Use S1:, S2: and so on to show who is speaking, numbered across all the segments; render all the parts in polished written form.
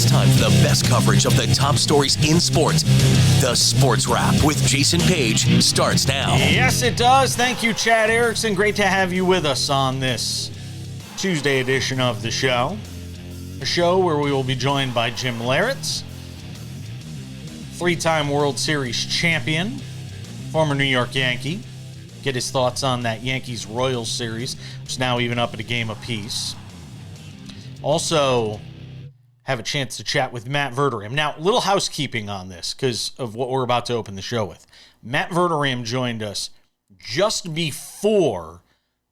S1: it's time for the best coverage of the top stories in sports. The Sports Wrap with Jason Page starts now.
S2: Yes, it does. Thank you, Chad Erickson. Great to have you with us on this Tuesday edition of the show. A show where we will be joined by Jim Leyritz, three-time World Series champion, former New York Yankee. Get his thoughts on that Yankees-Royals series, which is now even up at a game apiece. Also, have a chance to chat with Matt Verderame. Now, little housekeeping on this because of what we're about to open the show with. Matt Verderame joined us just before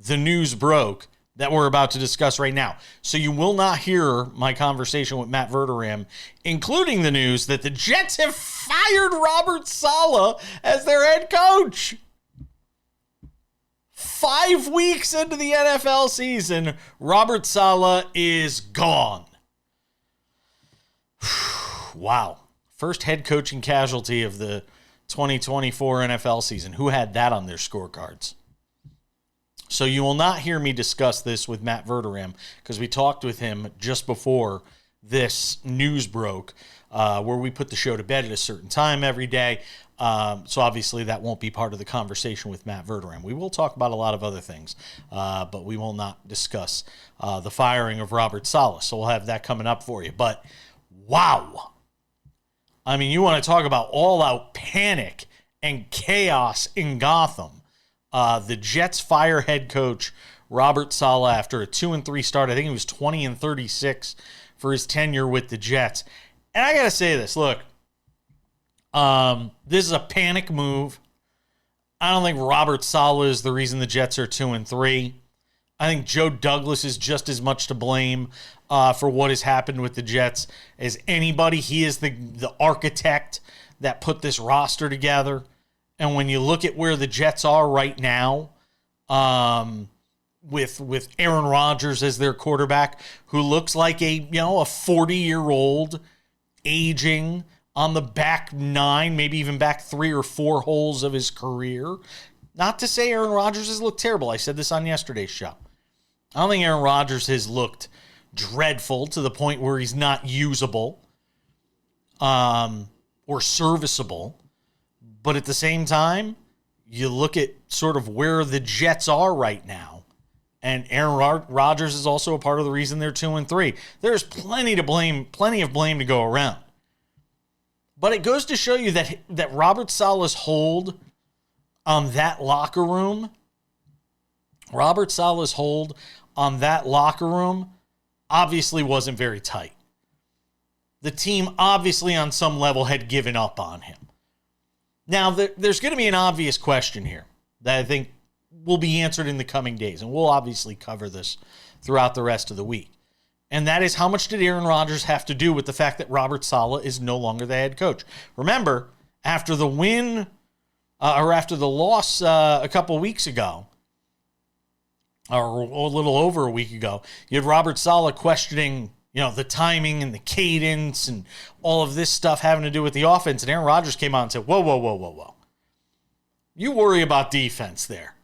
S2: the news broke that we're about to discuss right now. So you will not hear my conversation with Matt Verderame, including the news that the Jets have fired Robert Saleh as their head coach. 5 weeks into the NFL season, Robert Saleh is gone. Wow. First head coaching casualty of the 2024 NFL season. Who had that on their scorecards? So you will not hear me discuss this with Matt Verderame because we talked with him just before this news broke, where we put the show to bed at a certain time every day. So obviously that won't be part of the conversation with Matt Verderame. We will talk about a lot of other things, but we will not discuss the firing of Robert Saleh. So we'll have that coming up for you. But wow. I mean, you want to talk about all-out panic and chaos in Gotham. The Jets fire head coach Robert Saleh after a 2-3 start. I think he was 20-36 for his tenure with the Jets. And I got to say this, look, this is a panic move. I don't think Robert Saleh is the reason the Jets are 2-3. I think Joe Douglas is just as much to blame for what has happened with the Jets as anybody. He is the architect that put this roster together. And when you look at where the Jets are right now, with Aaron Rodgers as their quarterback, who looks like a 40-year-old aging on the back 9, maybe even back 3 or 4 holes of his career. Not to say Aaron Rodgers has looked terrible. I said this on yesterday's show. I don't think Aaron Rodgers has looked dreadful to the point where he's not usable or serviceable. But at the same time, you look at sort of where the Jets are right now, and Aaron Rodgers is also a part of the reason they're 2-3. There's plenty of blame to go around. But it goes to show you that Robert Saleh's hold on that locker room, obviously wasn't very tight. The team obviously on some level had given up on him. Now, there's going to be an obvious question here that I think will be answered in the coming days, and we'll obviously cover this throughout the rest of the week. And that is, how much did Aaron Rodgers have to do with the fact that Robert Saleh is no longer the head coach? Remember, after the win, or after the loss a couple weeks ago, or a little over a week ago, you had Robert Saleh questioning, the timing and the cadence and all of this stuff having to do with the offense. And Aaron Rodgers came out and said, whoa. You worry about defense there.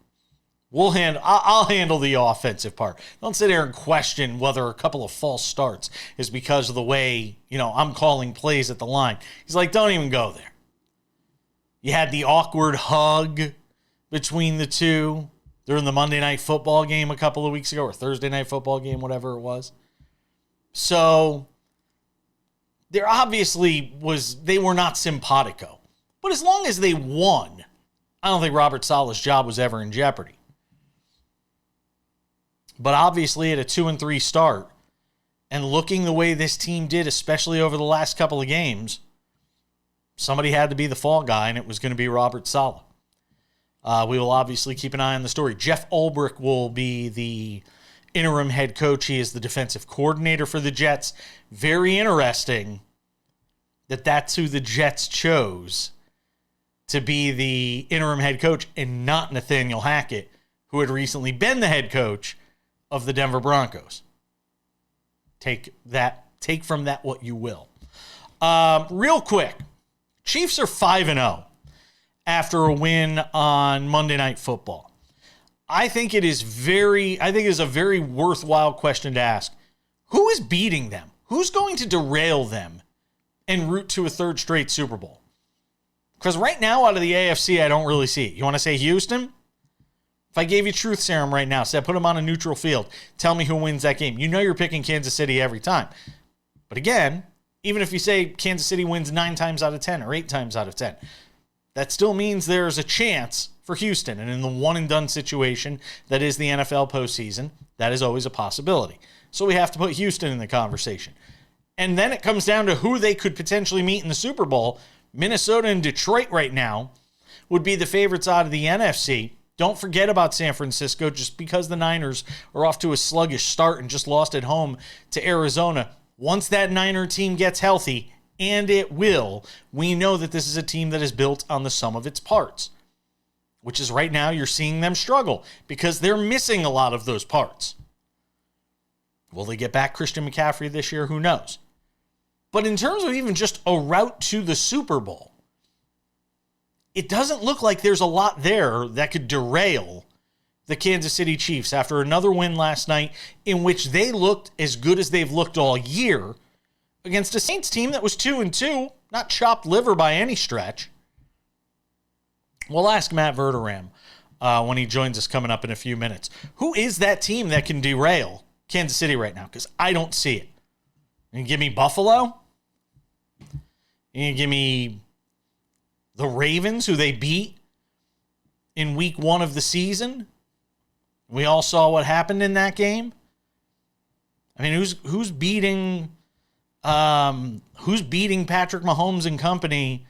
S2: I'll handle the offensive part. Don't sit there and question whether a couple of false starts is because of the way, I'm calling plays at the line. He's like, don't even go there. You had the awkward hug between the two during the Monday Night Football game a couple of weeks ago, or Thursday Night Football game, whatever it was. So there obviously they were not simpatico. But as long as they won, I don't think Robert Saleh's job was ever in jeopardy. But obviously at a 2-3 start, and looking the way this team did, especially over the last couple of games, somebody had to be the fall guy, and it was going to be Robert Saleh. We will obviously keep an eye on the story. Jeff Ulbrich will be the interim head coach. He is the defensive coordinator for the Jets. Very interesting that that's who the Jets chose to be the interim head coach and not Nathaniel Hackett, who had recently been the head coach of the Denver Broncos. Take from that what you will. Real quick, Chiefs are 5-0 after a win on Monday Night Football. I think it is a very worthwhile question to ask. Who is beating them? who's going to derail them en route to a third straight Super Bowl? Because right now, out of the AFC, I don't really see it. You want to say Houston? If I gave you truth serum right now, said put them on a neutral field, tell me who wins that game. You know you're picking Kansas City every time. But again, even if you say Kansas City wins 9 times out of 10 or 8 times out of 10, that still means there's a chance for Houston. And in the one-and-done situation that is the NFL postseason, that is always a possibility. So we have to put Houston in the conversation. And then it comes down to who they could potentially meet in the Super Bowl. Minnesota and Detroit right now would be the favorites out of the NFC. Don't forget about San Francisco. Just because the Niners are off to a sluggish start and just lost at home to Arizona, once that Niner team gets healthy, and it will, we know that this is a team that is built on the sum of its parts, which is right now you're seeing them struggle because they're missing a lot of those parts. Will they get back Christian McCaffrey this year? Who knows? But in terms of even just a route to the Super Bowl, it doesn't look like there's a lot there that could derail the Kansas City Chiefs after another win last night in which they looked as good as they've looked all year against a Saints team that was 2-2, not chopped liver by any stretch. We'll ask Matt Verderame when he joins us coming up in a few minutes. Who is that team that can derail Kansas City right now? Because I don't see it. You give me Buffalo? You give me the Ravens, who they beat in week 1 of the season? We all saw what happened in that game. I mean, who's beating Patrick Mahomes and company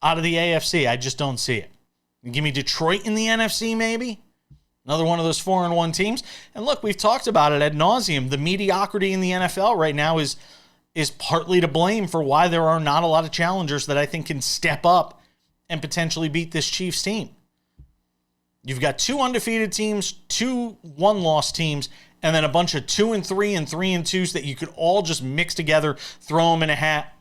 S2: out of the AFC? I just don't see it. You give me Detroit in the NFC, maybe? Another one of those 4-1 teams. And look, we've talked about it ad nauseum. The mediocrity in the NFL right now is partly to blame for why there are not a lot of challengers that I think can step up and potentially beat this Chiefs team. You've got 2 undefeated teams, 2 one-loss teams, and then a bunch of 2-3 and 3-2s that you could all just mix together, throw them in a hat.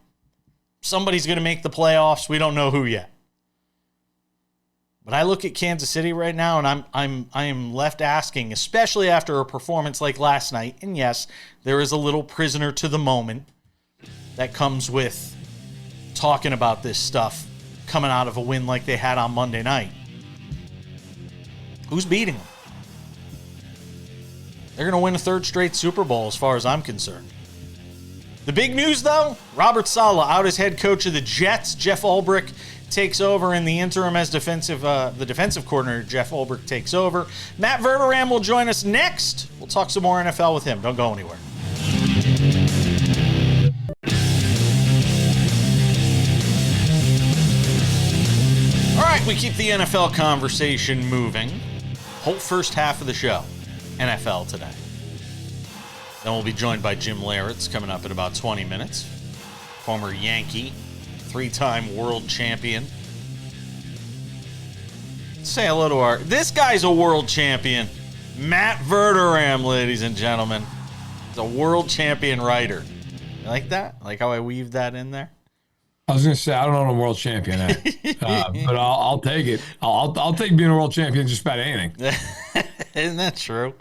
S2: Somebody's going to make the playoffs. We don't know who yet. But I look at Kansas City right now, and I am left asking, especially after a performance like last night. And yes, there is a little prisoner to the moment that comes with talking about this stuff coming out of a win like they had on Monday night. Who's beating them? They're going to win a 3rd straight Super Bowl as far as I'm concerned. The big news, though, Robert Saleh out as head coach of the Jets. Jeff Ulbrich takes over in the interim as the defensive coordinator. Jeff Ulbrich takes over. Matt Verderame will join us next. We'll talk some more NFL with him. Don't go anywhere. All right, we keep the NFL conversation moving. Whole first half of the show, NFL today. Then we'll be joined by Jim Leyritz coming up in about 20 minutes. Former Yankee, 3-time world champion. Say hello to this guy's a world champion. Matt Verderame, ladies and gentlemen. He's a world champion writer. You like that? Like how I weaved that in there?
S3: I was going to say, I don't know what a world champion is, but I'll take it. I'll take being a world champion just about anything.
S2: Isn't that true?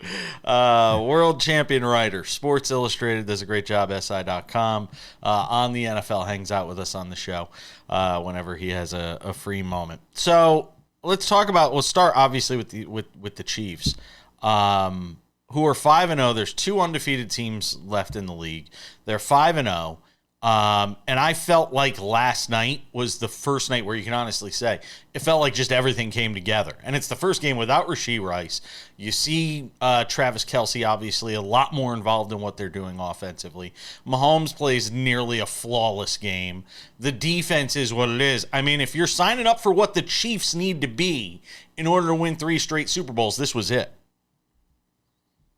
S2: World champion writer. Sports Illustrated does a great job, SI.com. On the NFL, hangs out with us on the show whenever he has a free moment. So let's talk about, we'll start obviously with the Chiefs, who are 5-0. There's 2 undefeated teams left in the league. They're 5-0. And I felt like last night was the first night where you can honestly say it felt like just everything came together. And it's the first game without Rashee Rice. You see Travis Kelce obviously a lot more involved in what they're doing offensively. Mahomes plays nearly a flawless game. The defense is what it is. I mean, if you're signing up for what the Chiefs need to be in order to win 3 straight Super Bowls, this was it.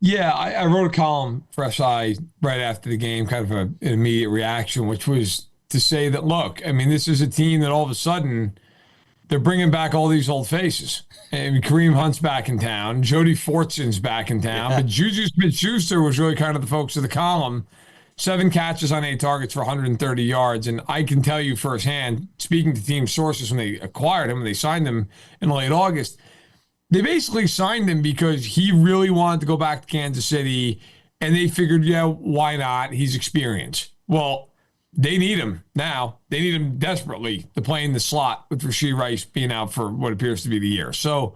S3: Yeah, I wrote a column for SI right after the game, kind of an immediate reaction, which was to say that, look, I mean, this is a team that all of a sudden they're bringing back all these old faces. And Kareem Hunt's back in town. Jody Fortson's back in town. Yeah. But Juju Smith-Schuster was really kind of the focus of the column. 7 catches on 8 targets for 130 yards. And I can tell you firsthand, speaking to team sources when they acquired him, when they signed him in late August, they basically signed him because he really wanted to go back to Kansas City. And they figured, yeah, why not? He's experienced. Well, they need him now. They need him desperately to play in the slot with Rashee Rice being out for what appears to be the year. So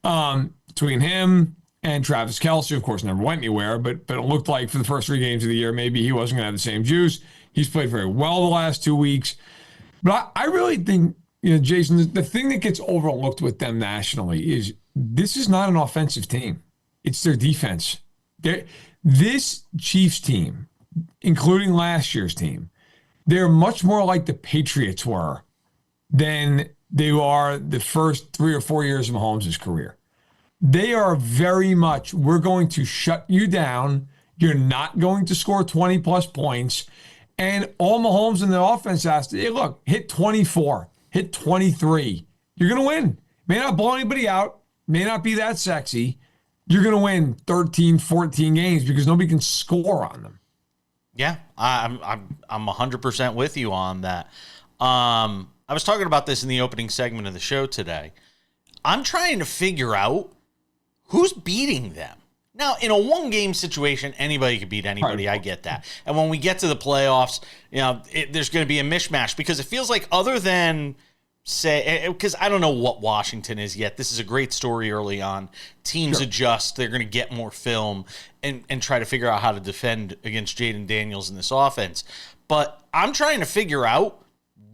S3: between him and Travis Kelce, of course, never went anywhere, but it looked like for the first 3 games of the year, maybe he wasn't going to have the same juice. He's played very well the last 2 weeks. But I really think, Jason, the thing that gets overlooked with them nationally is this is not an offensive team. It's their defense. This Chiefs team, including last year's team, they're much more like the Patriots were than they are the first 3 or 4 years of Mahomes' career. They are very much, we're going to shut you down. You're not going to score 20-plus points. And all Mahomes and the offense has to, hey, look, hit 24, hit 23. You're going to win. May not blow anybody out, may not be that sexy. You're going to win 13, 14 games because nobody can score on them.
S2: Yeah, I'm 100% with you on that. I was talking about this in the opening segment of the show today. I'm trying to figure out who's beating them. Now, in a one-game situation, anybody could beat anybody. I get that. And when we get to the playoffs, there's going to be a mishmash because it feels like other than say, because I don't know what Washington is yet. This is a great story early on. Teams adjust. They're going to get more film and try to figure out how to defend against Jaden Daniels in this offense. But I'm trying to figure out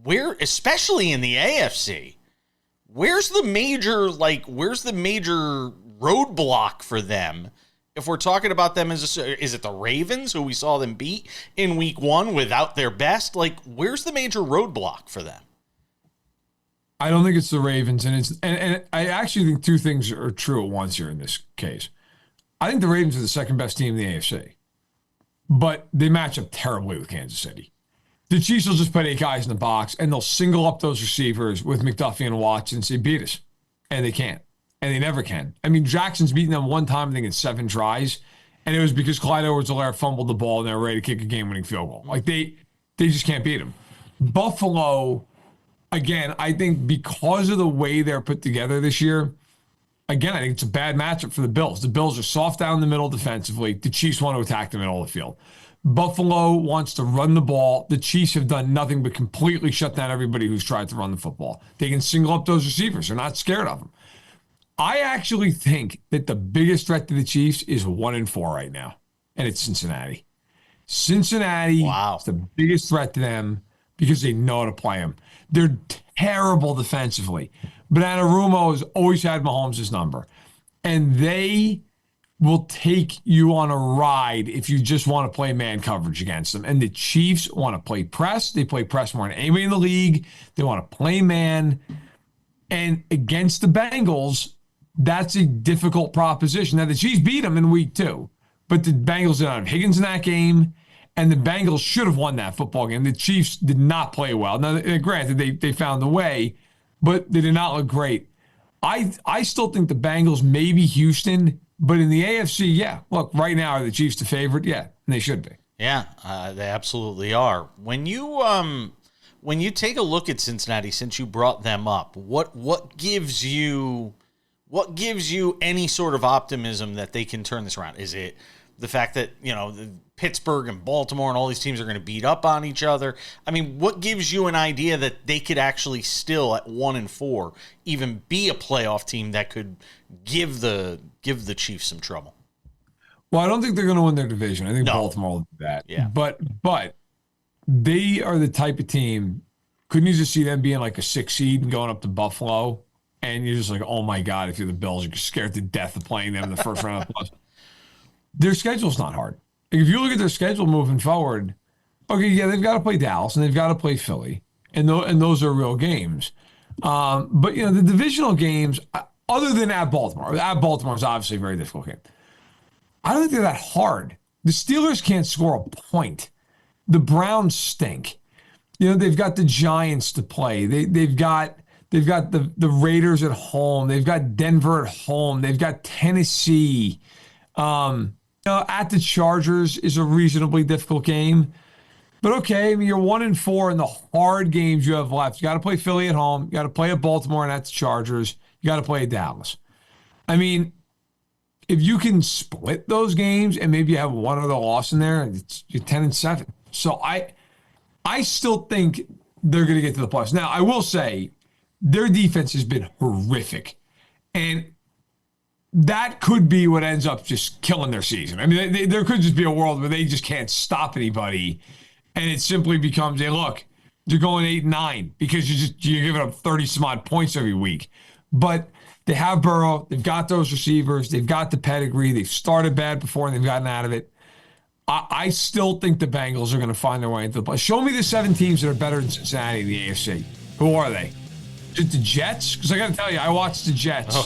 S2: where, especially in the AFC, where's the major roadblock for them? If we're talking about them is it the Ravens who we saw them beat in week 1 without their best? Where's the major roadblock for them?
S3: I don't think it's the Ravens, and I actually think two things are true at once here in this case. I think the Ravens are the second best team in the AFC, but they match up terribly with Kansas City. The Chiefs will just put 8 guys in the box, and they'll single up those receivers with McDuffie and Watson and say, beat us. And they can't. And they never can. I mean, Jackson's beaten them one time, I think, in 7 tries, and it was because Clyde Edwards-Helaire fumbled the ball and they were ready to kick a game-winning field goal. They just can't beat them. Buffalo, again, I think because of the way they're put together this year, again, I think it's a bad matchup for the Bills. The Bills are soft down the middle defensively. The Chiefs want to attack the middle of the field. Buffalo wants to run the ball. The Chiefs have done nothing but completely shut down everybody who's tried to run the football. They can single up those receivers. They're not scared of them. I actually think that the biggest threat to the Chiefs is 1-4 right now, and it's Cincinnati. Cincinnati is the biggest threat to them because they know how to play them. They're terrible defensively, but Anarumo has always had Mahomes' number, and they will take you on a ride if you just want to play man coverage against them. And the Chiefs want to play press. They play press more than anybody in the league. They want to play man. And against the Bengals, that's a difficult proposition. Now, the Chiefs beat them in week 2, but the Bengals didn't have Higgins in that game, and the Bengals should have won that football game. The Chiefs did not play well. Now, granted, they found a way, but they did not look great. I still think the Bengals, maybe Houston, but in the AFC, yeah. Look, right now, are the Chiefs the favorite? Yeah, and they should be.
S2: Yeah, they absolutely are. When you take a look at Cincinnati, since you brought them up, what gives you any sort of optimism that they can turn this around? Is it the fact that Pittsburgh and Baltimore and all these teams are going to beat up on each other? I mean, what gives you an idea that they could actually still at 1-4 even be a playoff team that could give the Chiefs some trouble?
S3: Well, I don't think they're going to win their division. I think Baltimore will do that.
S2: Yeah.
S3: But they are the type of team, couldn't you just see them being like a 6 seed and going up to Buffalo? And you're just like, oh my God, if you're the Bills, you're scared to death of playing them in the first round of the playoffs. Their schedule's not hard. If you look at their schedule moving forward, okay, yeah, they've got to play Dallas and they've got to play Philly, and those are real games. But the divisional games, other than at Baltimore is obviously a very difficult game. I don't think they're that hard. The Steelers can't score a point. The Browns stink. They've got the Giants to play. They've got the Raiders at home. They've got Denver at home. They've got Tennessee. At the Chargers is a reasonably difficult game. But okay, I mean, you're 1-4 in the hard games you have left. You got to play Philly at home. You got to play at Baltimore and at the Chargers. You got to play at Dallas. I mean, if you can split those games and maybe you have one other loss in there, you're 10-7. So I still think they're going to get to the playoffs. Now, I will say their defense has been horrific. And that could be what ends up just killing their season. I mean, there could just be a world where they just can't stop anybody. And it simply becomes, hey, look, you're going 8-9 because you're giving up 30-some-odd points every week. But they have Burrow. They've got those receivers. They've got the pedigree. They've started bad before, and they've gotten out of it. I still think the Bengals are going to find their way into the play. Show me the 7 teams that are better than Cincinnati in the AFC. Who are they? Is it the Jets? Because I got to tell you, I watched the Jets.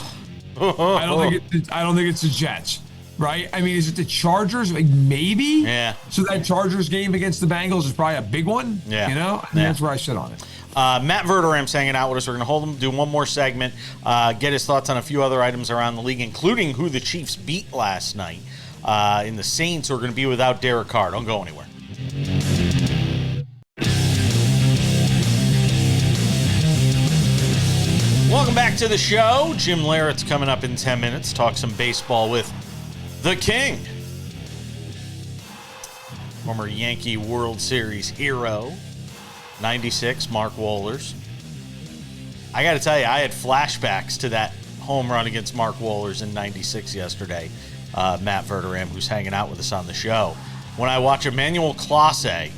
S3: I don't think it's the Jets, right? I mean, is it the Chargers? Like maybe.
S2: Yeah.
S3: So that Chargers game against the Bengals is probably a big one.
S2: Yeah.
S3: You know, that's where I sit on it.
S2: Matt Verderame's hanging out with us. We're going to hold him, do one more segment, get his thoughts on a few other items around the league, including who the Chiefs beat last night. In the Saints, who are going to be without Derek Carr. Don't go anywhere. Welcome back to the show. Jim Leyritz coming up in 10 minutes. Talk some baseball with the King. Former Yankee World Series hero. 96, Mark Wohlers. I got to tell you, I had flashbacks to that home run against Mark Wohlers in 96 yesterday. Matt Verderame, who's hanging out with us on the show. When I watch Emmanuel Clase,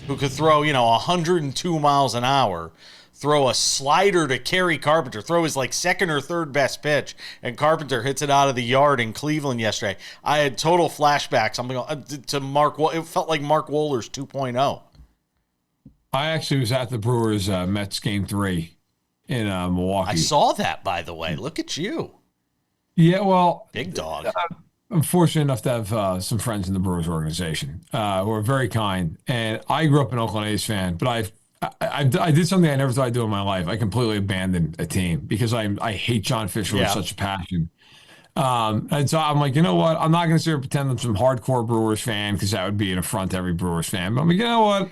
S2: who could throw, 102 miles an hour, throw a slider to Kerry Carpenter, throw his second or third best pitch, and Carpenter hits it out of the yard in Cleveland yesterday. I had total flashbacks. I'm going to Mark. It felt like Mark Wohlers 2.0.
S3: I actually was at the Brewers Mets Game 3 in Milwaukee.
S2: I saw that, by the way. Look at you.
S3: Yeah, well,
S2: big dog.
S3: I'm fortunate enough to have some friends in the Brewers organization who are very kind. And I grew up an Oakland A's fan, but I did something I never thought I'd do in my life. I completely abandoned a team because I hate John Fisher with such a passion. And so I'm like, you know what? I'm not going to sit here and pretend I'm some hardcore Brewers fan because that would be an affront to every Brewers fan. But I'm like, you know what?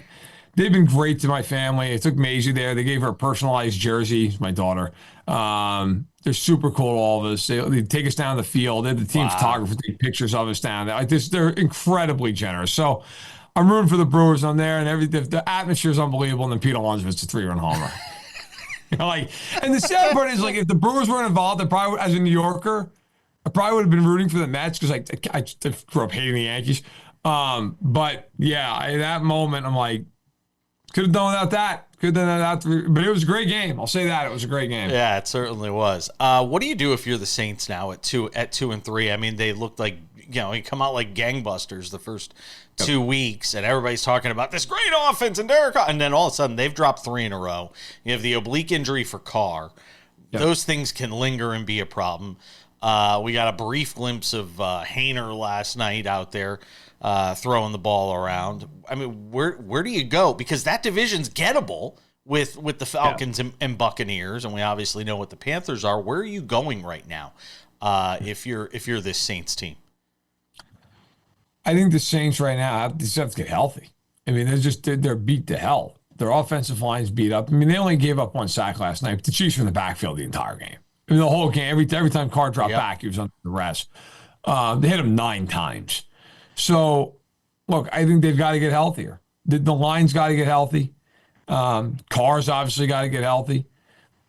S3: They've been great to my family. I took Maisie there. They gave her a personalized jersey, my daughter. They're super cool to all of us. They take us down the field. They had the team photographer take pictures of us down there. They're incredibly generous. So I'm rooting for the Brewers on there, and the atmosphere is unbelievable. And then Pete Alonso hits a 3-run homer. And the sad part is, if the Brewers weren't involved, I probably, as a New Yorker, I probably would have been rooting for the Mets because I grew up hating the Yankees. But yeah, in that moment, I'm like, could have done without that. Could have done without, but it was a great game. I'll say that it was a great game.
S2: Yeah, it certainly was. What do you do if you're the Saints now at 2-3? I mean, they looked like you come out like gangbusters the first 2 weeks, and everybody's talking about this great offense and Derek Carr, and then all of a sudden they've dropped 3 in a row. You have the oblique injury for Carr. Yep. Those things can linger and be a problem. We got a brief glimpse of Hainer last night out there. Throwing the ball around. I mean, where do you go? Because that division's gettable with the Falcons and Buccaneers, and we obviously know what the Panthers are. Where are you going right now? If you're this Saints team,
S3: I think the Saints right now just have to get healthy. I mean, they're beat to hell. Their offensive line's beat up. I mean, they only gave up 1 sack last night, but the Chiefs were in the backfield the entire game. I mean, the whole game. Every time Carr dropped back, he was under the rest. They hit him 9 times. So, look, I think they've got to get healthier. The line's got to get healthy. Carr's obviously got to get healthy.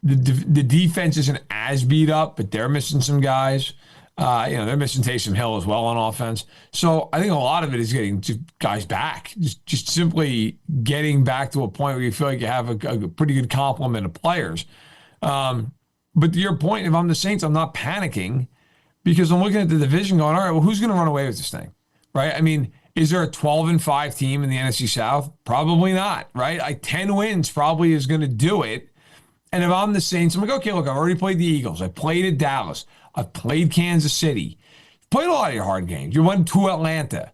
S3: The defense isn't as beat up, but they're missing some guys. They're missing Taysom Hill as well on offense. So I think a lot of it is getting guys back. Just simply getting back to a point where you feel like you have a pretty good complement of players. But to your point, if I'm the Saints, I'm not panicking because I'm looking at the division going, all right, well, who's going to run away with this thing? Right? I mean, is there a 12-5 team in the NFC South? Probably not, right? 10 wins probably is going to do it. And if I'm the Saints, I'm like, okay, look, I've already played the Eagles. I played at Dallas. I've played Kansas City. You've played a lot of your hard games. You went to Atlanta,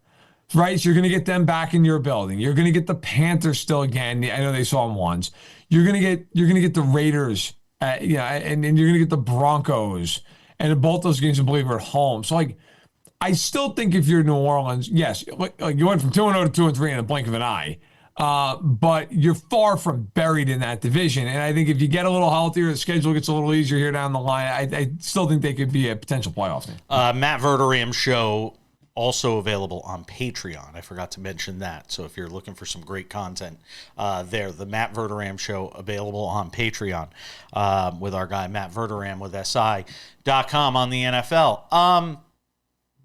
S3: right? So you're going to get them back in your building. You're going to get the Panthers still again. I know they saw them once. You're going to get the Raiders, and you're going to get the Broncos. And in both those games, I believe, are at home. So, I still think if you're New Orleans, yes, you went from 2-0 to 2-3 in a blink of an eye. But you're far from buried in that division. And I think if you get a little healthier, the schedule gets a little easier here down the line. I still think they could be a potential playoff team.
S2: Matt Verderame show also available on Patreon. I forgot to mention that. So if you're looking for some great content there, the Matt Verderame show available on Patreon with our guy Matt Verderame with SI.com on the NFL.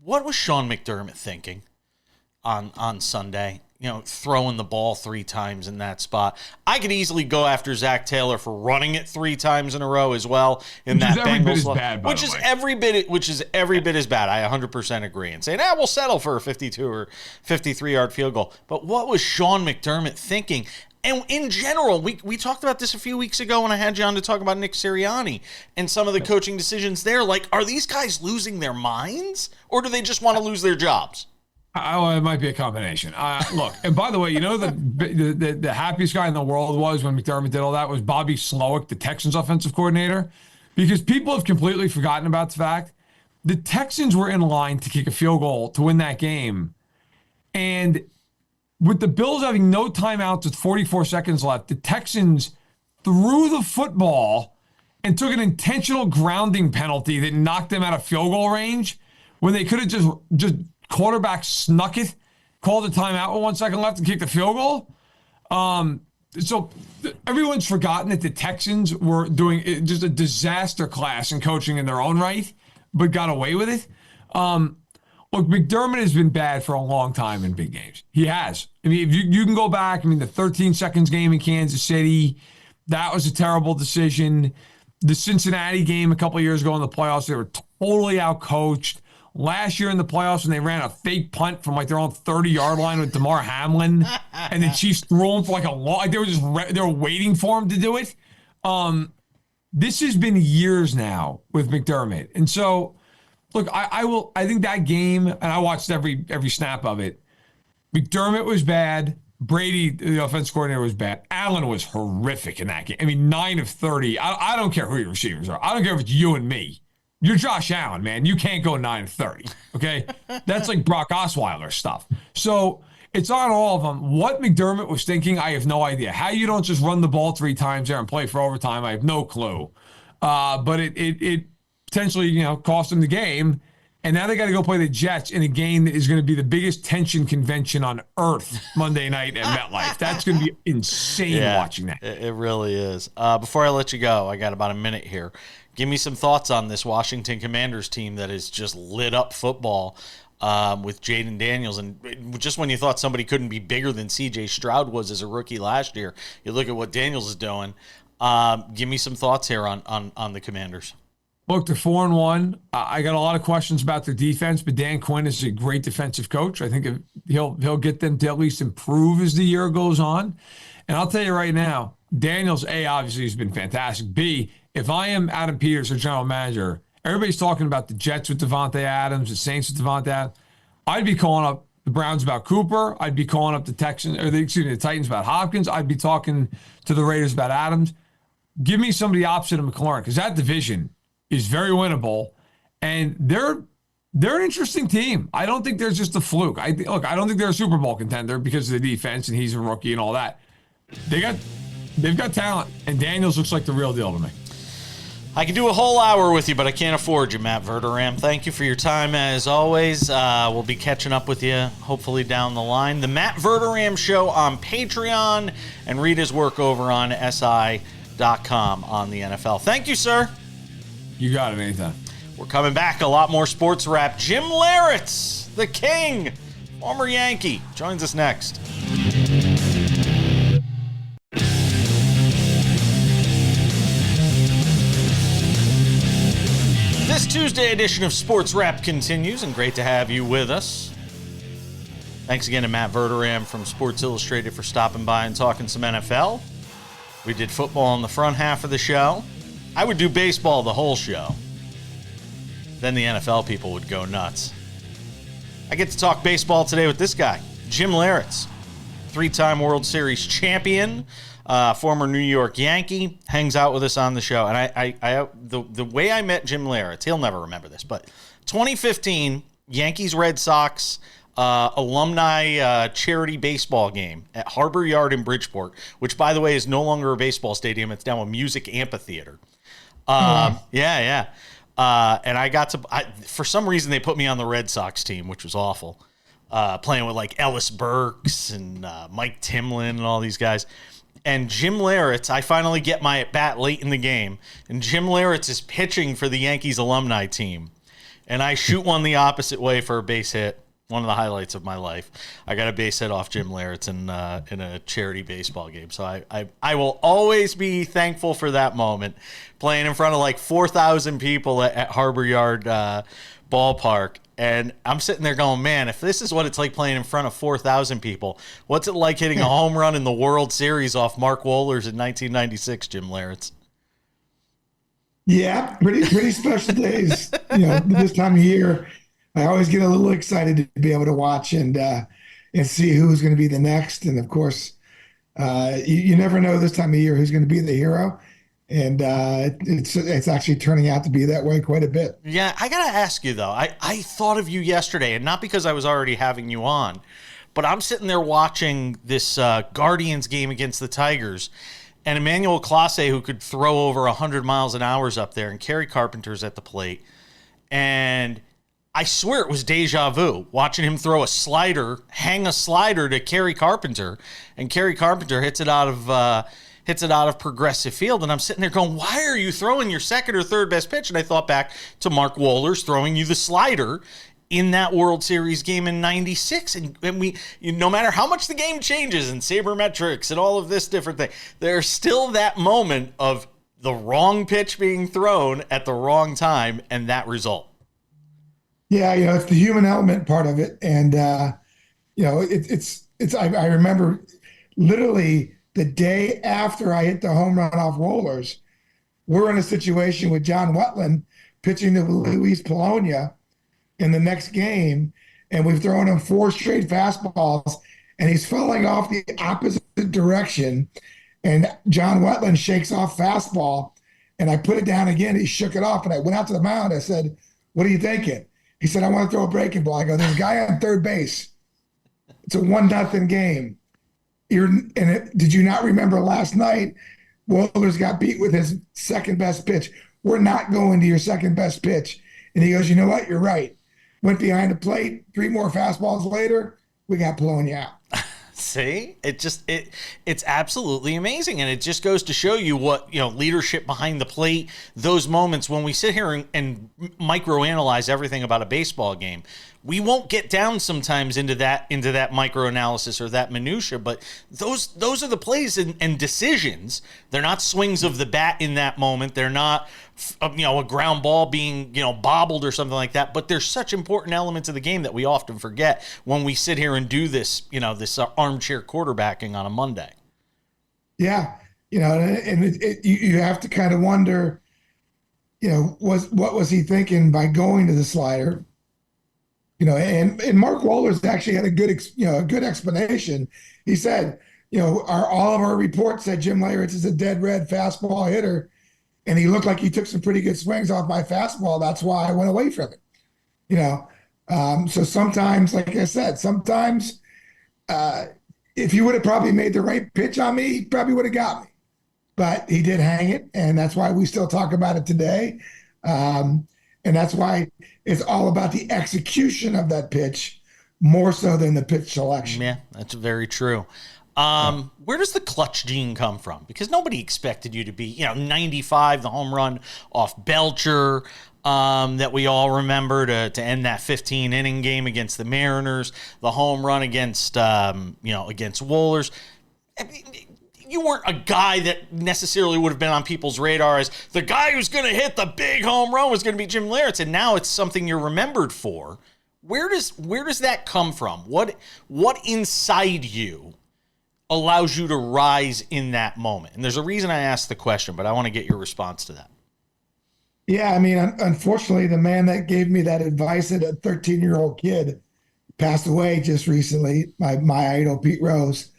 S2: What was Sean McDermott thinking on Sunday? Throwing the ball 3 times in that spot. I could easily go after Zach Taylor for running it 3 times in a row as well in that Bengals loss, which is every bit as bad. I 100% agree and saying, we'll settle for a 52 or 53-yard field goal. But what was Sean McDermott thinking? And in general, we talked about this a few weeks ago when I had you on to talk about Nick Sirianni and some of the coaching decisions there. Like, are these guys losing their minds, or do they just want to lose their jobs?
S3: It might be a combination. Look, and by the way, the happiest guy in the world was when McDermott did all that was Bobby Slowick, the Texans offensive coordinator, because people have completely forgotten about the fact the Texans were in line to kick a field goal to win that game. And with the Bills having no timeouts with 44 seconds left, the Texans threw the football and took an intentional grounding penalty that knocked them out of field goal range when they could have just quarterback snuck it, called a timeout with 1 second left and kicked the field goal. So everyone's forgotten that the Texans were doing just a disaster class in coaching in their own right, but got away with it. Look, McDermott has been bad for a long time in big games. He has. I mean, if you can go back, the 13 seconds game in Kansas City, that was a terrible decision. The Cincinnati game a couple of years ago in the playoffs, they were totally outcoached. Last year in the playoffs when they ran a fake punt from their own 30-yard line with DeMar Hamlin, and the Chiefs threw him for a long. They were waiting for him to do it. This has been years now with McDermott, and so look, I think that game, and I watched every snap of it. McDermott was bad. Brady, the offense coordinator, was bad. Allen was horrific in that game. 9 of 30. I don't care who your receivers are. I don't care if it's you and me. You're Josh Allen, man. You can't go 9 of 30, okay? That's like Brock Osweiler stuff. So it's on all of them. What McDermott was thinking, I have no idea. How you don't just run the ball 3 times there and play for overtime, I have no clue. But it potentially, cost them the game. And now they got to go play the Jets in a game that is going to be the biggest tension convention on earth Monday night at MetLife. That's going to be insane watching that.
S2: It really is. Before I let you go, I got about a minute here. Give me some thoughts on this Washington Commanders team that has just lit up football with Jaden Daniels. And just when you thought somebody couldn't be bigger than C.J. Stroud was as a rookie last year, you look at what Daniels is doing. Give me some thoughts here on the Commanders.
S3: Look, they're 4-1. I got a lot of questions about their defense, but Dan Quinn is a great defensive coach. I think he'll get them to at least improve as the year goes on. And I'll tell you right now, Daniels, A, obviously has been fantastic. B, if I am Adam Peters, their general manager, everybody's talking about the Jets with Devontae Adams, the Saints with Devontae Adams. I'd be calling up the Browns about Cooper. I'd be calling up the Titans about Hopkins. I'd be talking to the Raiders about Adams. Give me somebody opposite of McLaurin, because that division is very winnable, and they're an interesting team. I don't think they're just a fluke. I don't think they're a Super Bowl contender because of the defense and he's a rookie and all that. They've got talent, and Daniels looks like the real deal to me.
S2: I could do a whole hour with you, but I can't afford you, Matt Verderame. Thank you for your time, as always. We'll be catching up with you, hopefully, down the line. The Matt Verderame Show on Patreon, and read his work over on SI.com on the NFL. Thank you, sir.
S3: You got it, anytime.
S2: We're coming back. A lot more sports wrap. Jim Leyritz, the king, former Yankee, joins us next. This Tuesday edition of Sports Wrap continues, and great to have you with us. Thanks again to Matt Verderame from Sports Illustrated for stopping by and talking some NFL. We did football in the front half of the show. I would do baseball the whole show. Then the NFL people would go nuts. I get to talk baseball today with this guy, Jim Leyritz, 3-time World Series champion, former New York Yankee, hangs out with us on the show. And the way I met Jim Leyritz, he'll never remember this, but 2015, Yankees, Red Sox, alumni charity baseball game at Harbor Yard in Bridgeport, which, by the way, is no longer a baseball stadium. It's now a music amphitheater. Yeah. And I got to, for some reason, they put me on the Red Sox team, which was awful. Playing with like Ellis Burks and Mike Timlin and all these guys. And Jim Leyritz, I finally get my at bat late in the game, and Jim Leyritz is pitching for the Yankees alumni team. And I shoot one the opposite way for a base hit. One of the highlights of my life. I got a base hit off Jim Leyritz in a charity baseball game. So I will always be thankful for that moment, playing in front of like 4,000 people at Harbor Yard ballpark. And I'm sitting there going, man, if this is what it's like playing in front of 4,000 people, what's it like hitting a home run in the World Series off Mark Wohlers in 1996, Jim Leyritz?
S4: Yeah, pretty special days. This time of year, I always get a little excited to be able to watch and see who's going to be the next. And of course, you never know this time of year who's going to be the hero. And it's actually turning out to be that way quite a bit.
S2: Yeah, I got to ask you, though. I thought of you yesterday, and not because I was already having you on, but I'm sitting there watching this Guardians game against the Tigers, and Emmanuel Clase, who could throw over 100 miles an hour, up there, and Kerry Carpenter's at the plate. And I swear it was deja vu, watching him throw a slider, hang a slider to Kerry Carpenter, and Kerry Carpenter hits it out of Progressive Field. And I'm sitting there going, why are you throwing your second or third best pitch? And I thought back to Mark Wohlers throwing you the slider in that World Series game in 96. And we, no matter how much the game changes and sabermetrics and all of this different thing, there's still that moment of the wrong pitch being thrown at the wrong time and that result.
S4: Yeah, it's the human element part of it. And, I remember literally the day after I hit the home run off Wohlers, we're in a situation with John Wetland pitching to Luis Polonia in the next game, and we've thrown him 4 straight fastballs, and he's falling off the opposite direction, and John Wetland shakes off fastball, and I put it down again. He shook it off, and I went out to the mound. I said, what are you thinking? He said, I want to throw a breaking ball. I go, there's a guy on third base. It's a 1-0 game. Did you not remember last night, Wohlers got beat with his second best pitch? We're not going to your second best pitch. And he goes, you know what? You're right. Went behind the plate. 3 more fastballs later, we got Polonia out.
S2: See, it's absolutely amazing. And it just goes to show you what, leadership behind the plate, those moments when we sit here and microanalyze everything about a baseball game. We won't get down sometimes into that microanalysis or that minutia, but those are the plays and decisions. They're not swings of the bat in that moment. They're not, a ground ball being, bobbled or something like that. But they're such important elements of the game that we often forget when we sit here and do this, this armchair quarterbacking on a Monday.
S4: Yeah, and you have to kind of wonder, what was he thinking by going to the slider? And Mark Wohlers actually had a good explanation. He said, all of our reports said Jim Leyritz is a dead red fastball hitter, and he looked like he took some pretty good swings off my fastball. That's why I went away from it. So sometimes, like I said, if he would have probably made the right pitch on me, he probably would have got me. But he did hang it, and that's why we still talk about it today. And that's why it's all about the execution of that pitch more so than the pitch selection.
S2: Yeah, that's very true. Where does the clutch gene come from? Because nobody expected you to be, 95, the home run off Belcher that we all remember to end that 15-inning game against the Mariners, the home run against Wohlers. I mean, you weren't a guy that necessarily would have been on people's radar as the guy who's going to hit the big home run was going to be Jim Leyritz, and now it's something you're remembered for. Where does that come from? What inside you allows you to rise in that moment? And there's a reason I asked the question, but I want to get your response to that.
S4: Yeah, I mean, unfortunately, the man that gave me that advice at a 13-year-old kid passed away just recently, my idol, Pete Rose.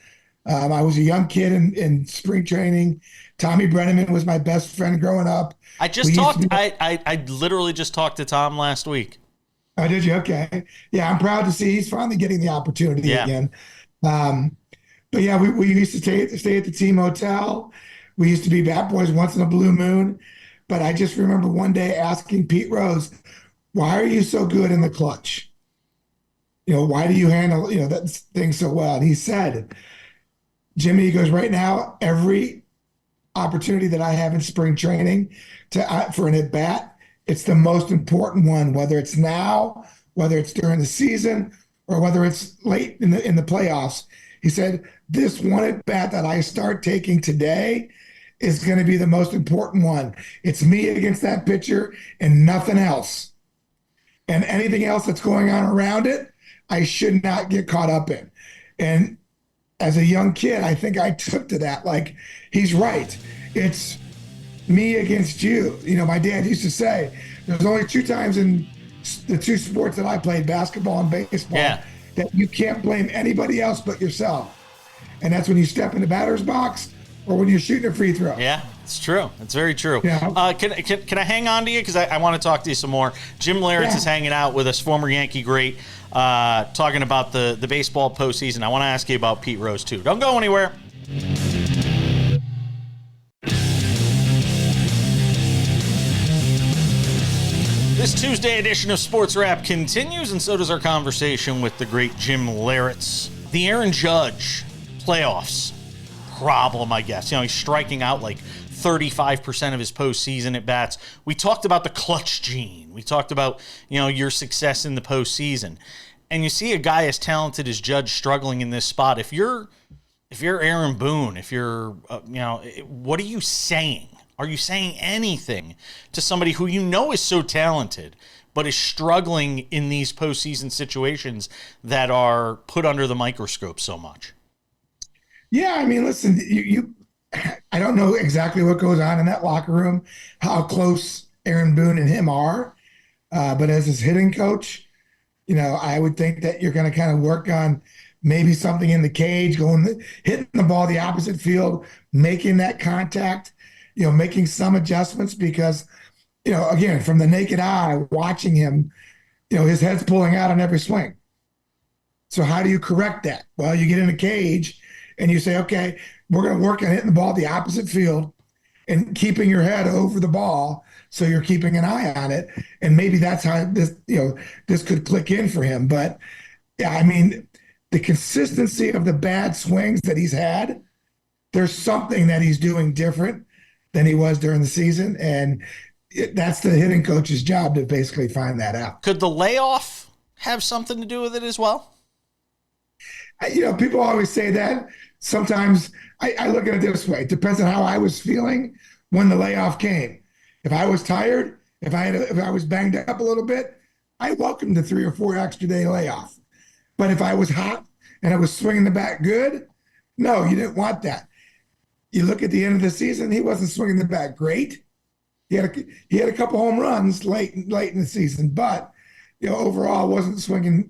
S4: I was a young kid in spring training. Tommy Brenneman was my best friend growing up.
S2: I literally just talked to Tom last week.
S4: Oh, did you? Okay. Yeah, I'm proud to see he's finally getting the opportunity again. Um, but yeah, we used to stay at the team hotel. We used to be bat boys once in a blue moon. But I just remember one day asking Pete Rose, why are you so good in the clutch? Why do you handle, that thing so well? And he said, Jimmy, he goes, right now, every opportunity that I have in spring training for an at bat, it's the most important one, whether it's now, whether it's during the season, or whether it's late in the playoffs. He said, this one at bat that I start taking today is going to be the most important one. It's me against that pitcher and nothing else. And anything else that's going on around it, I should not get caught up in. And as a young kid, I think I took to that. Like, he's right. It's me against you. My dad used to say, there's only 2 times in the 2 sports that I played, basketball and baseball, that you can't blame anybody else but yourself. And that's when you step in the batter's box or when you're shooting a free throw.
S2: Yeah, it's true. It's very true.
S4: Yeah.
S2: Can I hang on to you? Because I want to talk to you some more. Jim Leyritz is hanging out with us, former Yankee great, talking about the baseball postseason. I want to ask you about Pete Rose, too. Don't go anywhere. This Tuesday edition of SportsWrap continues, and so does our conversation with the great Jim Leyritz. The Aaron Judge playoffs problem, I guess. He's striking out like 35% of his postseason at bats. We talked about the clutch gene. We talked about, your success in the postseason. And you see a guy as talented as Judge struggling in this spot. If you're Aaron Boone, if you're, what are you saying? Are you saying anything to somebody who is so talented, but is struggling in these postseason situations that are put under the microscope so much?
S4: Yeah, I mean, listen, I don't know exactly what goes on in that locker room, how close Aaron Boone and him are, but as his hitting coach, I would think that you're going to kind of work on maybe something in the cage, hitting the ball the opposite field, making that contact, making some adjustments because, again, from the naked eye, watching him, his head's pulling out on every swing. So how do you correct that? Well, you get in a cage and you say, okay, we're going to work on hitting the ball the opposite field and keeping your head over the ball so you're keeping an eye on it. And maybe that's how this could click in for him. But, yeah, I mean, the consistency of the bad swings that he's had, there's something that he's doing different than he was during the season. And that's the hitting coach's job to basically find that out.
S2: Could the layoff have something to do with it as well?
S4: People always say that. Sometimes I look at it this way. It depends on how I was feeling when the layoff came. If I was tired, if I was banged up a little bit, I welcomed the 3 or 4 extra day layoff. But if I was hot and I was swinging the bat good, no, you didn't want that. You look at the end of the season, he wasn't swinging the bat great. He had a couple home runs late in the season, but overall wasn't swinging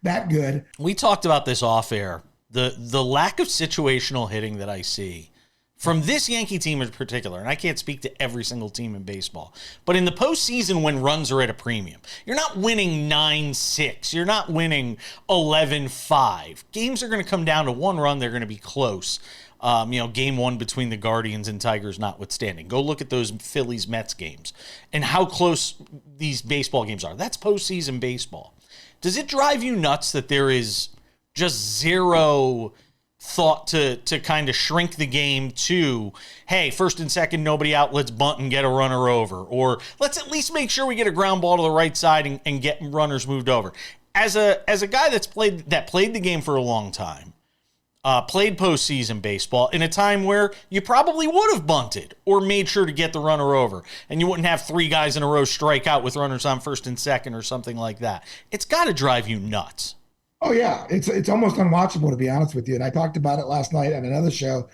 S4: that good.
S2: We talked about this off air. The lack of situational hitting that I see from this Yankee team in particular, and I can't speak to every single team in baseball, but in the postseason when runs are at a premium, you're not winning 9-6. You're not winning 11-5. Games are going to come down to 1 run. They're going to be close. Game 1 between the Guardians and Tigers notwithstanding. Go look at those Phillies-Mets games and how close these baseball games are. That's postseason baseball. Does it drive you nuts that there is just zero thought to kind of shrink the game to, hey, first and second, nobody out, let's bunt and get a runner over, or let's at least make sure we get a ground ball to the right side and get runners moved over? As a guy that played the game for a long time, played postseason baseball in a time where you probably would have bunted or made sure to get the runner over, and you wouldn't have 3 guys in a row strike out with runners on first and second or something like that. It's got to drive you nuts.
S4: Oh yeah, it's almost unwatchable, to be honest with you. And I talked about it last night on another show.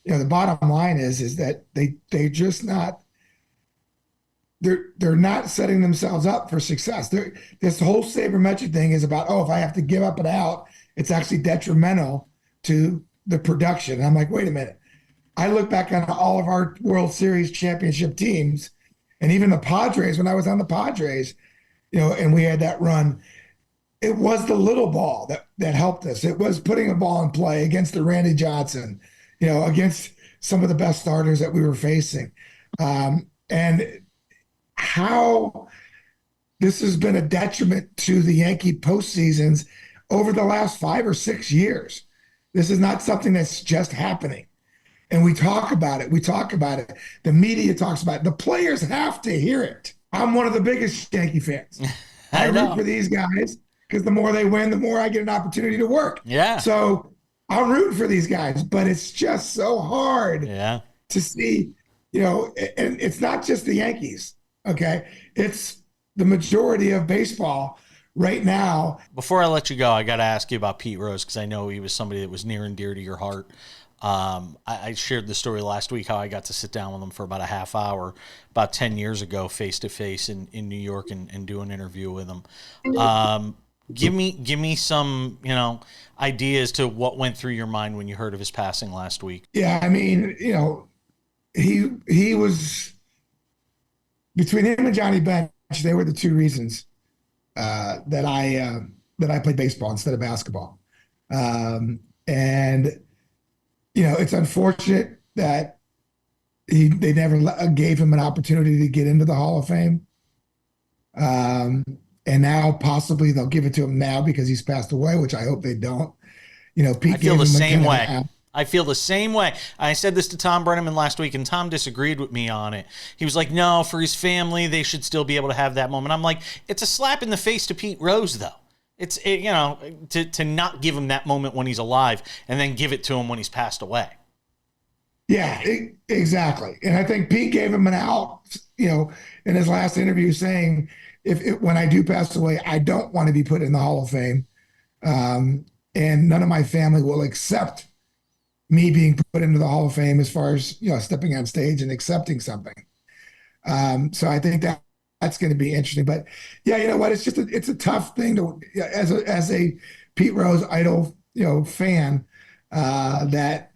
S4: The bottom line is that they just not they're not setting themselves up for success. This whole sabermetric thing is about, if I have to give up an out, it's actually detrimental to the production. And I'm like, wait a minute. I look back on all of our World Series championship teams, and even the Padres, when I was on the Padres, and we had that run. It was the little ball that helped us. It was putting a ball in play against the Randy Johnson, against some of the best starters that we were facing. And how this has been a detriment to the Yankee postseasons over the last 5 or 6 years. This is not something that's just happening. And we talk about it. The media talks about it. The players have to hear it. I'm one of the biggest Yankee fans. I root for these guys because the more they win, the more I get an opportunity to work.
S2: Yeah.
S4: So I'm rooting for these guys, but it's just so hard to see, and it's not just the Yankees, okay? It's the majority of baseball right now.
S2: Before I let you go, I got to ask you about Pete Rose because I know he was somebody that was near and dear to your heart. I shared the story last week how I got to sit down with him for about a half hour about 10 years ago, face-to-face in New York and do an interview with him. Give me some, ideas to what went through your mind when you heard of his passing last week.
S4: Yeah, I mean, he was, between him and Johnny Bench, they were the two reasons that I played baseball instead of basketball. And it's unfortunate that they never gave him an opportunity to get into the Hall of Fame. And now possibly they'll give it to him now because he's passed away, which I hope they don't. Pete
S2: I feel the same way. I feel the same way. I said this to Tom Brenneman last week, and Tom disagreed with me on it. He was like, no, for his family, they should still be able to have that moment. I'm like, it's a slap in the face to Pete Rose, though. To not give him that moment when he's alive and then give it to him when he's passed away.
S4: Yeah, exactly. And I think Pete gave him an out, in his last interview saying, when I do pass away, I don't want to be put in the Hall of Fame. And none of my family will accept me being put into the Hall of Fame as far as, stepping on stage and accepting something. So I think that's going to be interesting. But yeah, you know what? It's a tough thing to, as a Pete Rose idol, fan, that,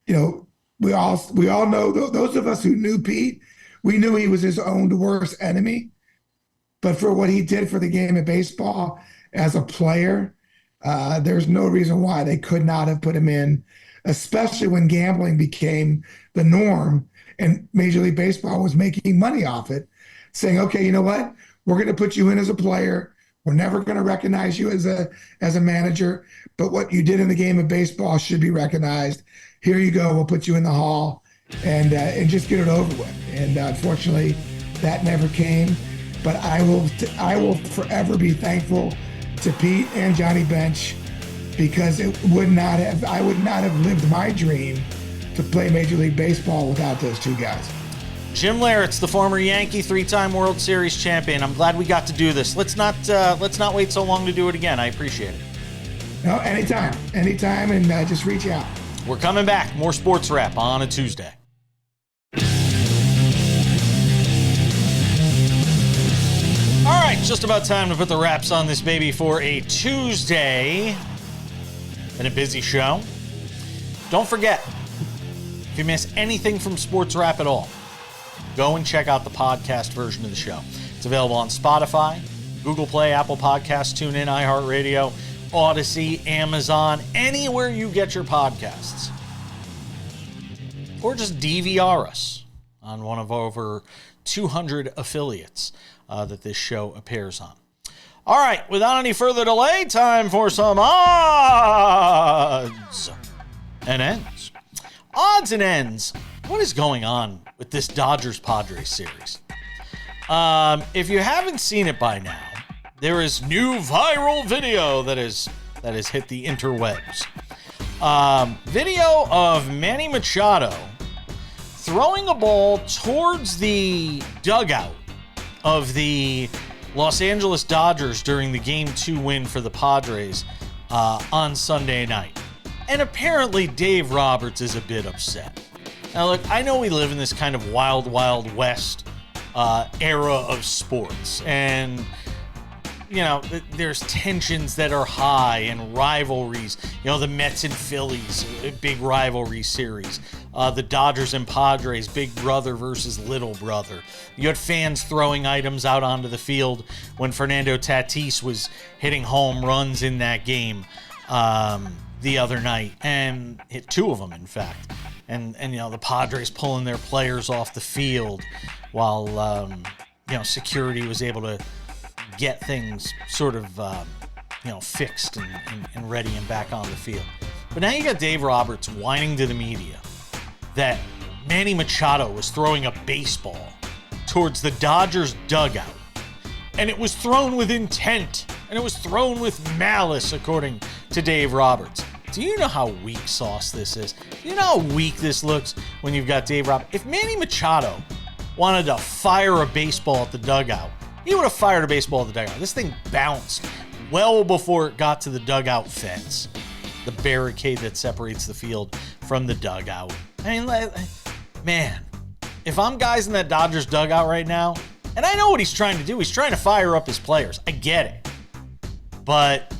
S4: we all know, those of us who knew Pete, we knew he was his own worst enemy. But for what he did for the game of baseball as a player, there's no reason why they could not have put him in, especially when gambling became the norm and Major League Baseball was making money off it, saying, okay, you know what? We're going to put you in as a player. We're never going to recognize you as a manager, but what you did in the game of baseball should be recognized. Here you go. We'll put you in the Hall and just get it over with. And unfortunately, that never came. But I will forever be thankful to Pete and Johnny Bench because I would not have lived my dream to play Major League Baseball without those two guys.
S2: Jim Leyritz, the former Yankee, 3-time World Series champion. I'm glad we got to do this. Let's not wait so long to do it again. I appreciate it.
S4: No, anytime, and just reach out.
S2: We're coming back. More Sports Wrap on a Tuesday. All right, just about time to put the wraps on this baby for a Tuesday. Been a busy show. Don't forget, if you miss anything from Sports Wrap at all, go and check out the podcast version of the show. It's available on Spotify, Google Play, Apple Podcasts, TuneIn, iHeartRadio, Odyssey, Amazon, anywhere you get your podcasts. Or just DVR us on one of over 200 affiliates that this show appears on. All right, without any further delay, time for some odds and ends. Odds and ends. What is going on with this Dodgers-Padres series? If you haven't seen it by now, there is new viral video that has hit the interwebs. Video of Manny Machado throwing a ball towards the dugout of the Los Angeles Dodgers during the Game 2 win for the Padres on Sunday night. And apparently Dave Roberts is a bit upset. Now, look, I know we live in this kind of wild, wild west era of sports. And there's tensions that are high and rivalries. The Mets and Phillies, a big rivalry series. The Dodgers and Padres, big brother versus little brother. You had fans throwing items out onto the field when Fernando Tatis was hitting home runs in that game the other night, and hit 2 of them, in fact. And the Padres pulling their players off the field while security was able to get things sort of fixed and ready and back on the field. But now you got Dave Roberts whining to the media that Manny Machado was throwing a baseball towards the Dodgers dugout, and it was thrown with intent, and it was thrown with malice, according to Dave Roberts. Do you know how weak sauce this is? Do you know how weak this looks when you've got Dave Roberts? If Manny Machado wanted to fire a baseball at the dugout, he would have fired a baseball at the dugout. This thing bounced well before it got to the dugout fence, the barricade that separates the field from the dugout. I mean, man, if I'm guys in that Dodgers dugout right now, and I know what he's trying to do, he's trying to fire up his players. I get it. But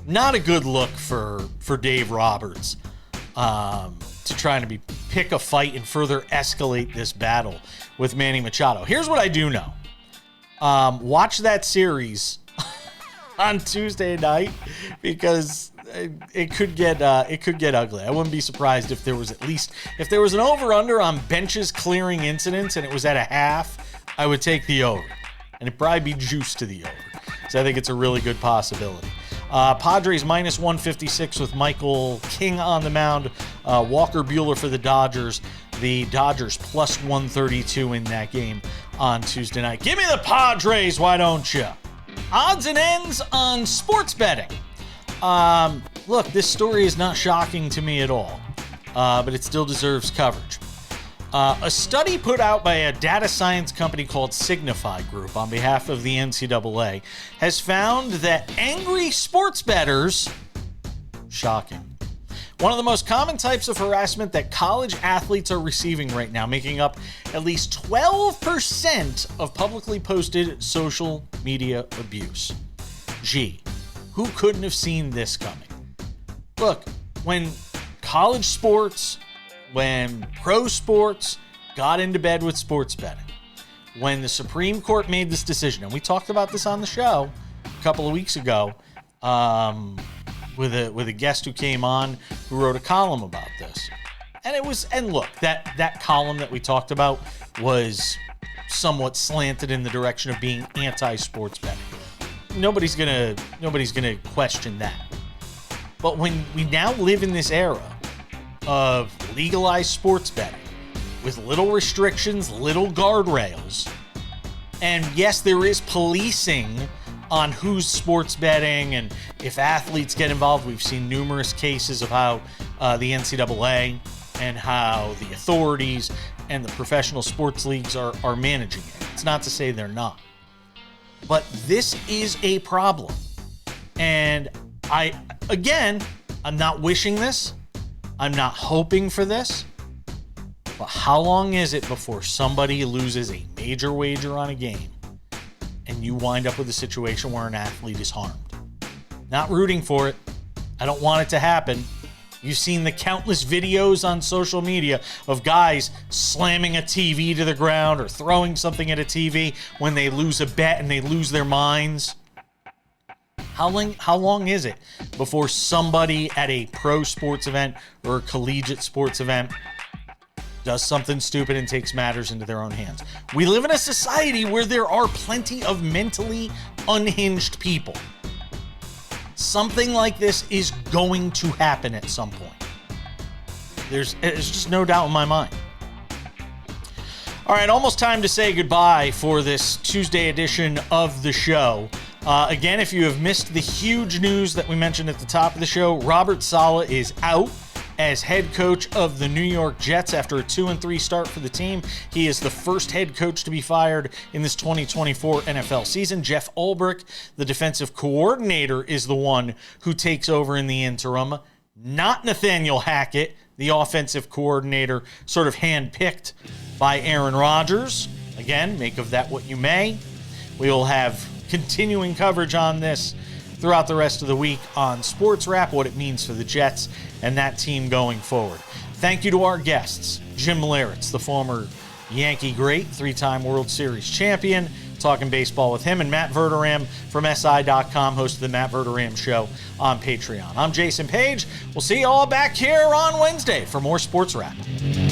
S2: not a good look for Dave Roberts to try to pick a fight and further escalate this battle with Manny Machado. Here's what I do know. Watch that series on Tuesday night, because it could get ugly. I wouldn't be surprised if there was an over-under on benches clearing incidents and it was at a half. I would take the over, and it'd probably be juiced to the over. So I think it's a really good possibility. Padres minus 156 with Michael King on the mound. Walker Buehler for the Dodgers. The Dodgers plus 132 in that game on Tuesday night. Give me the Padres, why don't you? Odds and ends on sports betting. Look, this story is not shocking to me at all, but it still deserves coverage. A study put out by a data science company called Signify Group on behalf of the NCAA has found that angry sports bettors, shocking, one of the most common types of harassment that college athletes are receiving right now, making up at least 12% of publicly posted social media abuse. Gee, who couldn't have seen this coming? Look, when college sports, when pro sports got into bed with sports betting, when the Supreme Court made this decision, and we talked about this on the show a couple of weeks ago, with a guest who came on who wrote a column about this. And look, that column that we talked about was somewhat slanted in the direction of being anti-sports betting. Nobody's gonna question that. But when we now live in this era of legalized sports betting with little restrictions, little guardrails, and yes, there is policing on who's sports betting and if athletes get involved. We've seen numerous cases of how the NCAA and how the authorities and the professional sports leagues are managing it. It's not to say they're not. But this is a problem. And I'm not wishing this. I'm not hoping for this. But how long is it before somebody loses a major wager on a game and you wind up with a situation where an athlete is harmed? Not rooting for it. I don't want it to happen. You've seen the countless videos on social media of guys slamming a TV to the ground or throwing something at a TV when they lose a bet and they lose their minds. How long is it before somebody at a pro sports event or a collegiate sports event does something stupid and takes matters into their own hands? We live in a society where there are plenty of mentally unhinged people. Something like this is going to happen at some point. There's just no doubt in my mind. All right, almost time to say goodbye for this Tuesday edition of the show. Again, if you have missed the huge news that we mentioned at the top of the show, Robert Saleh is out as head coach of the New York Jets after a 2-3 start for the team. He is the first head coach to be fired in this 2024 NFL season. Jeff Ulbrich, the defensive coordinator, is the one who takes over in the interim, not Nathaniel Hackett, the offensive coordinator, sort of handpicked by Aaron Rodgers. Again, make of that what you may. We will have continuing coverage on this throughout the rest of the week on SportsWrap, what it means for the Jets and that team going forward. Thank you to our guests, Jim Leyritz, the former Yankee great, 3-time World Series champion, talking baseball with him, and Matt Verderame from SI.com, host of the Matt Verderame Show on Patreon. I'm Jason Page. We'll see you all back here on Wednesday for more SportsWrap.